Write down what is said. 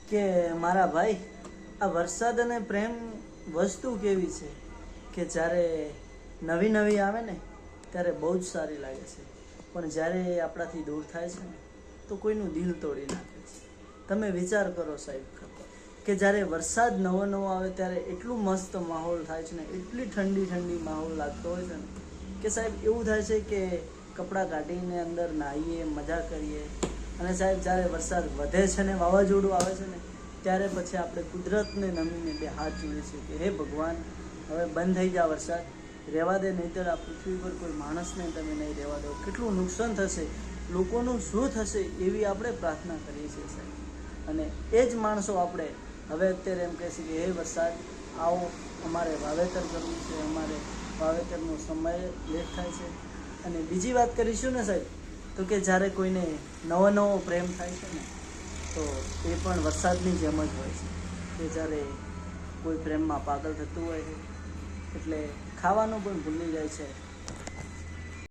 કે મારા ભાઈ, આ વરસાદ અને પ્રેમ વસ્તુ કેવી છે કે જ્યારે નવી નવી આવે ને ત્યારે બહુ જ સારી લાગે છે, પણ જ્યારે એ આપણાથી દૂર થાય છે ને તો કોઈનું દિલ તોડી નાખે છે. તમે વિચાર કરો સાહેબ કે જ્યારે વરસાદ નવો નવો આવે ત્યારે એટલું મસ્ત માહોલ થાય છે ને, એટલી ઠંડી ઠંડી માહોલ લાગતો હોય છે ને કે સાહેબ એવું થાય છે કે કપડાં કાઢીને અંદર નાહીએ, મજા કરીએ. અને સાહેબ જ્યારે વરસાદ વધે છે ને વાવાઝોડું આવે છે ને ત્યારે પછી આપણે કુદરતને નમીને બે હાથ જોડીએ છીએ કે હે ભગવાન, હવે બંધ થઈ જાય વરસાદ, રહેવા દે, નહીંતર આ પૃથ્વી પર કોઈ માણસને તમે નહીં રહેવા દો. કેટલું નુકસાન થશે, લોકોનું શું થશે, એવી આપણે પ્રાર્થના કરીએ છીએ સાહેબ. અને એ જ માણસો આપણે હવે અત્યારે એમ કહે છે કે હે વરસાદ આવો, અમારે વાવેતર કરવું છે, અમારે વાવેતરનો સમય લેટ થાય છે. અને બીજી વાત કરીશું ને સાહેબ, તો કે જ્યારે કોઈને નવો નવો પ્રેમ થાય છે ને તો એ પણ વરસાદની જેમ જ હોય છે કે જ્યારે કોઈ પ્રેમમાં પાગલ થતું હોય છે એટલે ખાવાનું પણ ભૂલી જાય છે,